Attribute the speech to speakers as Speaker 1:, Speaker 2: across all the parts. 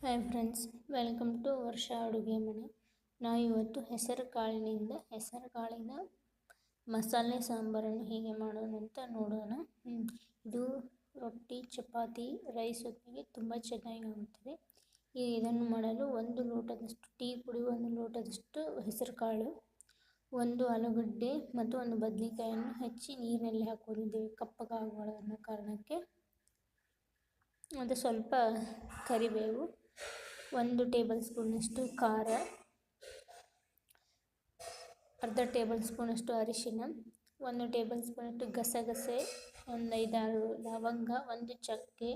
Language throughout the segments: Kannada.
Speaker 1: ಹಾಯ್ ಫ್ರೆಂಡ್ಸ್, ವೆಲ್ಕಮ್ ಟು ವರ್ಷ ಅಡುಗೆ ಮನೆ. ನಾವು ಇವತ್ತು ಹೆಸರು ಕಾಳಿನ ಮಸಾಲೆ ಸಾಂಬಾರನ್ನು ಹೇಗೆ ಮಾಡೋಣ ಅಂತ ನೋಡೋಣ. ಇದು ರೊಟ್ಟಿ, ಚಪಾತಿ, ರೈಸ್ ಹೊತ್ತಿಗೆ ತುಂಬ ಚೆನ್ನಾಗಿ ಆಗುತ್ತದೆ. ಇದನ್ನು ಮಾಡಲು 1 ಲೋಟದಷ್ಟು ಟೀ ಪುಡಿ, 1 ಲೋಟದಷ್ಟು ಹೆಸರು ಕಾಳು, 1 ಆಲೂಗಡ್ಡೆ ಮತ್ತು 1 ಬದನೆಕಾಯನ್ನು ಹೆಚ್ಚಿ ನೀರಿನಲ್ಲಿ ಹಾಕೊಂಡಿದ್ದೇವೆ ಕಪ್ಪಗಾಗುವ ಕಾರಣಕ್ಕೆ. ಮತ್ತು ಸ್ವಲ್ಪ ಕರಿಬೇವು, 1 ಟೇಬಲ್ ಸ್ಪೂನಷ್ಟು ಖಾರ, ಅರ್ಧ ಟೇಬಲ್ ಸ್ಪೂನಷ್ಟು ಅರಿಶಿನ, 1 ಟೇಬಲ್ ಸ್ಪೂನಷ್ಟು ಗಸಗಸೆ, 1 5-6 ಲವಂಗ, 1 ಚಕ್ಕೆ,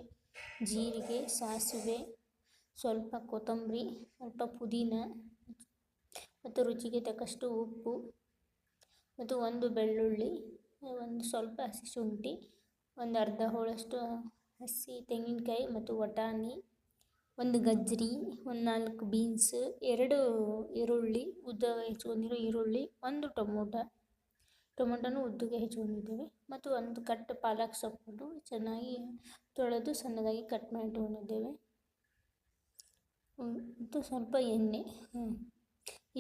Speaker 1: ಜೀರಿಗೆ, ಸಾಸಿವೆ, ಸ್ವಲ್ಪ ಕೊತ್ತಂಬರಿ, ಸ್ವಲ್ಪ ಪುದೀನ ಮತ್ತು ರುಚಿಗೆ ತಕ್ಕಷ್ಟು ಉಪ್ಪು ಮತ್ತು 1 ಬೆಳ್ಳುಳ್ಳಿ, ಸ್ವಲ್ಪ ಹಸಿ ಶುಂಠಿ, 1 ಅರ್ಧ ಹೋಳಷ್ಟು ಹಸಿ ತೆಂಗಿನಕಾಯಿ ಮತ್ತು ವಟಾಣಿ, 1 ಗಜ್ಜರಿ, 4 ಬೀನ್ಸ್, 2 ಈರುಳ್ಳಿ ಉದ್ದಗೆ ಹೆಚ್ಚಿಕೊಂಡಿರೋ ಈರುಳ್ಳಿ, 1 ಟೊಮೊಟೊನು ಉದ್ದಗೆ ಹೆಚ್ಚಿಕೊಂಡಿದ್ದೇವೆ ಮತ್ತು 1 ಕಟ್ ಪಾಲಕ್ ಸೊಪ್ಪನ್ನು ಚೆನ್ನಾಗಿ ತೊಳೆದು ಸಣ್ಣದಾಗಿ ಕಟ್ ಮಾಡಿ ಇಟ್ಕೊಂಡಿದ್ದೇವೆ ಮತ್ತು ಸ್ವಲ್ಪ ಎಣ್ಣೆ.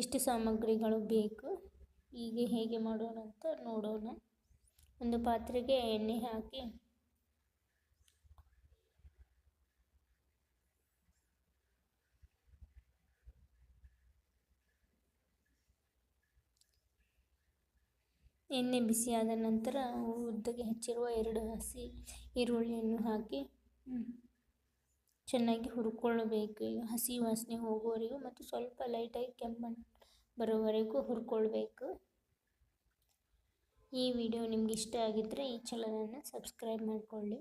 Speaker 1: ಇಷ್ಟು ಸಾಮಗ್ರಿಗಳು ಬೇಕು. ಈಗ ಹೇಗೆ ಮಾಡೋಣ ಅಂತ ನೋಡೋಣ. ಒಂದು ಪಾತ್ರೆಗೆ ಎಣ್ಣೆ ಹಾಕಿ ಎಣ್ಣೆ ಬಿಸಿಯಾದ ನಂತರ ಉದ್ದಗೆ ಹೆಚ್ಚಿರುವ 2 ಹಸಿ ಈರುಳ್ಳಿಯನ್ನು ಹಾಕಿ ಚೆನ್ನಾಗಿ ಹುರ್ಕೊಳ್ಳಬೇಕು. ಈಗ ಹಸಿ ವಾಸನೆ ಹೋಗುವವರೆಗೂ ಮತ್ತು ಸ್ವಲ್ಪ ಲೈಟಾಗಿ ಕೆಂಪು ಬರೋವರೆಗೂ ಹುರ್ಕೊಳ್ಬೇಕು. ಈ ವಿಡಿಯೋ ನಿಮ್ಗೆ ಇಷ್ಟ ಆಗಿದ್ದರೆ ಈ ಚಾನಲನ್ನು ಸಬ್ಸ್ಕ್ರೈಬ್ ಮಾಡಿಕೊಳ್ಳಿ.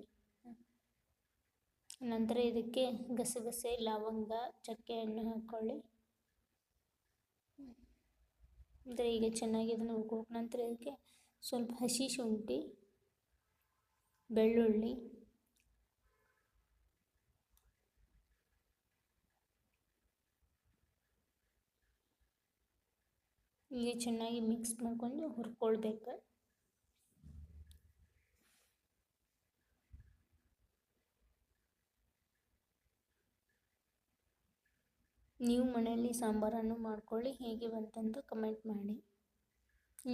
Speaker 1: ನಂತರ ಇದಕ್ಕೆ ಗಸಗಸೆ, ಲವಂಗ, ಚಕ್ಕೆಯನ್ನು ಹಾಕ್ಕೊಳ್ಳಿ. ಅಂದರೆ ಈಗ ಚೆನ್ನಾಗಿ ಇದನ್ನು ಹುರ್ಕೋಬೇಕು. ನಂತರ ಇದಕ್ಕೆ ಸ್ವಲ್ಪ ಹಸಿ ಶುಂಠಿ, ಬೆಳ್ಳುಳ್ಳಿ, ಈಗ ಚೆನ್ನಾಗಿ ಮಿಕ್ಸ್ ಮಾಡ್ಕೊಂಡು ಹುರ್ಕೊಳ್ಬೇಕು. ನೀವು ಮನೆಯಲ್ಲಿ ಸಾಂಬಾರನ್ನು ಮಾಡ್ಕೊಳ್ಳಿ, ಹೇಗೆ ಬಂತಂದು ಕಮೆಂಟ್ ಮಾಡಿ.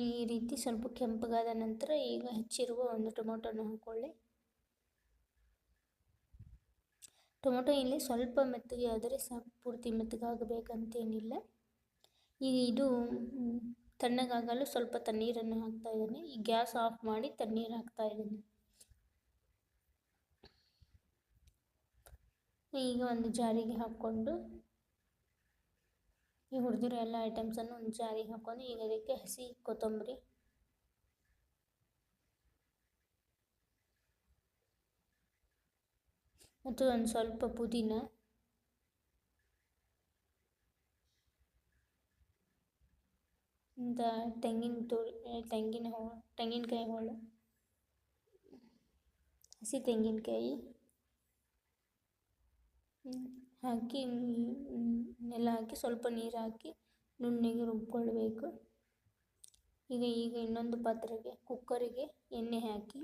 Speaker 1: ಈ ರೀತಿ ಸ್ವಲ್ಪ ಕೆಂಪಗಾದ ನಂತರ ಈಗ ಹೆಚ್ಚಿರುವ 1 ಟೊಮೊಟೊನ ಹಾಕ್ಕೊಳ್ಳಿ. ಟೊಮೊಟೊ ಇಲ್ಲಿ ಸ್ವಲ್ಪ ಮೆತ್ತಗೆ ಆದರೆ ಸಾಕು, ಪೂರ್ತಿ ಮೆತ್ತಗಾಗಬೇಕಂತೇನಿಲ್ಲ. ಈಗ ಇದು ತಣ್ಣಗಾಗಲು ಸ್ವಲ್ಪ ತಣ್ಣೀರನ್ನು ಹಾಕ್ತಾ ಇದ್ದೀನಿ. ಈ ಗ್ಯಾಸ್ ಆಫ್ ಮಾಡಿ ತಣ್ಣೀರು ಹಾಕ್ತಾ ಇದ್ದೀನಿ. ಈಗ ಒಂದು ಜಾರಿಗೆ ಹಾಕ್ಕೊಂಡು ಈ ಹುರಿದಿರೋ ಎಲ್ಲ ಐಟಮ್ಸನ್ನು ಒಂದು ಜಾರಿಗೆ ಹಾಕ್ಕೊಂಡು ಈಗ ಅದಕ್ಕೆ ಹಸಿ ಕೊತ್ತಂಬರಿ, ಮತ್ತು ಒಂದು ಸ್ವಲ್ಪ ಪುದೀನ, ತೆಂಗಿನಕಾಯಿ ಹೋಳು, ಹಸಿ ತೆಂಗಿನಕಾಯಿ ಹಾಕಿ ಎಲ್ಲ ಹಾಕಿ ಸ್ವಲ್ಪ ನೀರು ಹಾಕಿ ನುಣ್ಣಗೆ ರುಬ್ಕೊಳ್ಬೇಕು. ಈಗ ಇನ್ನೊಂದು ಪಾತ್ರೆಗೆ ಕುಕ್ಕರಿಗೆ ಎಣ್ಣೆ ಹಾಕಿ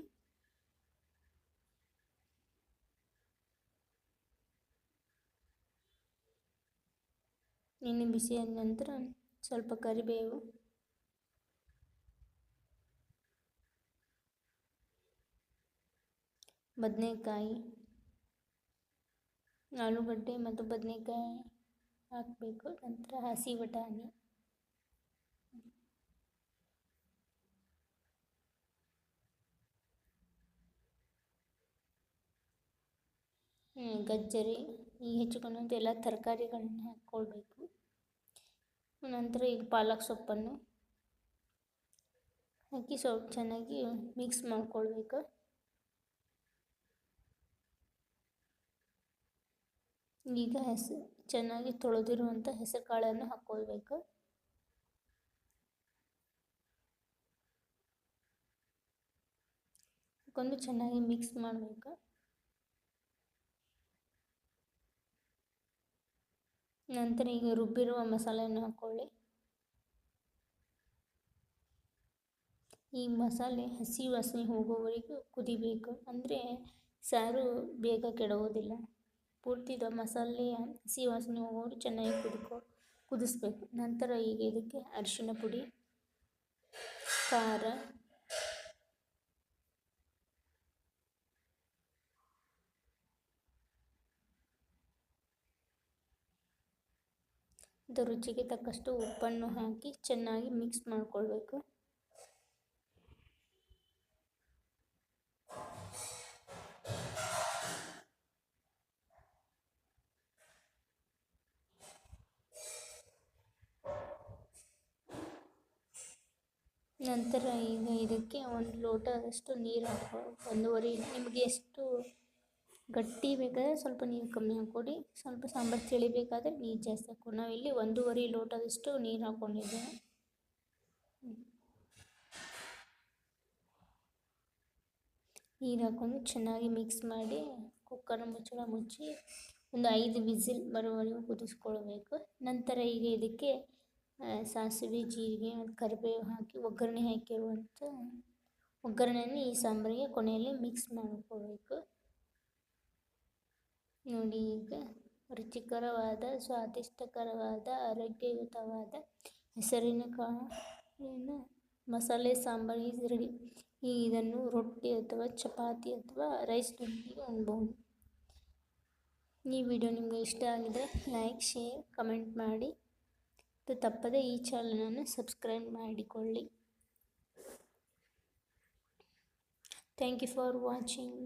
Speaker 1: ಎಣ್ಣೆ ಬಿಸಿಯಾದ ನಂತರ ಸ್ವಲ್ಪ ಕರಿಬೇವು, ಬದನೆಕಾಯಿ, ಆಲೂಗಡ್ಡೆ ಮತ್ತು ಬದನೆಕಾಯಿ ಹಾಕಬೇಕು. ನಂತರ ಹಸಿ ಬಟಾಣಿ, ಗಜ್ಜರಿ, ಈ ಹೆಚ್ಚಿಕೊಂಡಂಥ ಎಲ್ಲ ತರಕಾರಿಗಳನ್ನು ಹಾಕ್ಕೊಳ್ಬೇಕು. ನಂತರ ಈಗ ಪಾಲಕ್ ಸೊಪ್ಪನ್ನು ಹಾಕಿ ಸ್ವಲ್ಪ ಚೆನ್ನಾಗಿ ಮಿಕ್ಸ್ ಮಾಡ್ಕೊಳ್ಬೇಕು. ಈಗ ಚೆನ್ನಾಗಿ ತೊಳೆದಿರುವಂಥ ಹೆಸರು ಕಾಳನ್ನು ಹಾಕ್ಕೊಳ್ಬೇಕು. ಹಾಕೊಂಡು ಚೆನ್ನಾಗಿ ಮಿಕ್ಸ್ ಮಾಡಬೇಕು. ನಂತರ ಈಗ ರುಬ್ಬಿರುವ ಮಸಾಲೆಯನ್ನು ಹಾಕ್ಕೊಳ್ಳಿ. ಈ ಮಸಾಲೆ ಹಸಿ ವಾಸನೆ ಹೋಗೋವರೆಗೂ ಕುದಿಬೇಕು. ಅಂದರೆ ಸಾರು ಬೇಗ ಕೆಡೋದಿಲ್ಲ, ಪೂರ್ತಿ ಮಸಾಲೆ ಹಸಿ ವಾಸನೆ ಹೋಗೋರು ಚೆನ್ನಾಗಿ ಕುದಿಸ್ಬೇಕು. ನಂತರ ಈಗ ಇದಕ್ಕೆ ಅರಿಶಿನ ಪುಡಿ, ಖಾರ, ರುಚಿಗೆ ತಕ್ಕಷ್ಟು ಉಪ್ಪನ್ನು ಹಾಕಿ ಚೆನ್ನಾಗಿ ಮಿಕ್ಸ್ ಮಾಡಿಕೊಳ್ಬೇಕು. ನಂತರ ಈಗ ಇದಕ್ಕೆ 1 ಲೋಟದಷ್ಟು ನೀರು ಹಾಕಿ, 1.5 ನಿಮಗೆ ಎಷ್ಟು ಗಟ್ಟಿ ಬೇಕಾದರೆ ಸ್ವಲ್ಪ ನೀರು ಕಮ್ಮಿ ಹಾಕ್ಕೊಡಿ, ಸ್ವಲ್ಪ ಸಾಂಬಾರು ತಿಳಿ ಬೇಕಾದರೆ ನೀರು ಜಾಸ್ತಿ ಹಾಕ್ಕೊಡಿ. ನಾವಿಲ್ಲಿ 1.5 ಲೋಟದಷ್ಟು ನೀರು ಹಾಕ್ಕೊಂಡಿದ್ದೇವೆ. ನೀರು ಹಾಕ್ಕೊಂಡು ಚೆನ್ನಾಗಿ ಮಿಕ್ಸ್ ಮಾಡಿ ಕುಕ್ಕರ್ ಮುಚ್ಚಳ ಮುಚ್ಚಿ ಒಂದು 5 ವಿಸಿಲ್ ಬರುವವರೆಗೂ ಕುದಿಸ್ಕೊಳ್ಬೇಕು. ನಂತರ ಈಗ ಇದಕ್ಕೆ ಸಾಸಿವೆ, ಜೀರಿಗೆ ಮತ್ತು ಕರಿಬೇವು ಹಾಕಿ ಒಗ್ಗರಣೆ ಹಾಕಿರುವಂಥ ಒಗ್ಗರಣೆಯನ್ನು ಈ ಸಾಂಬಾರಿಗೆ ಕೊನೆಯಲ್ಲಿ ಮಿಕ್ಸ್ ಮಾಡಿಕೊಳ್ಬೇಕು. ನೋಡಿ, ಈಗ ರುಚಿಕರವಾದ, ಸ್ವಾದಿಷ್ಟಕರವಾದ, ಆರೋಗ್ಯಯುತವಾದ ಹೆಸರಿನ ಕಾಳಿನ ಮಸಾಲೆ ಸಾಂಬಾರು ಈಸ್ ರೆಡಿ. ಇದನ್ನು ರೊಟ್ಟಿ ಅಥವಾ ಚಪಾತಿ ಅಥವಾ ರೈಸ್ನೊಂದಿಗೆ ಉಣ್ಬೋದು. ಈ ವಿಡಿಯೋ ನಿಮಗೆ ಇಷ್ಟ ಆಗಿದರೆ ಲೈಕ್, ಶೇರ್, ಕಮೆಂಟ್ ಮಾಡಿ. ತಪ್ಪದೆ ಈ ಚಾನಲನ್ನು ಸಬ್ಸ್ಕ್ರೈಬ್ ಮಾಡಿಕೊಳ್ಳಿ. Thank you for watching.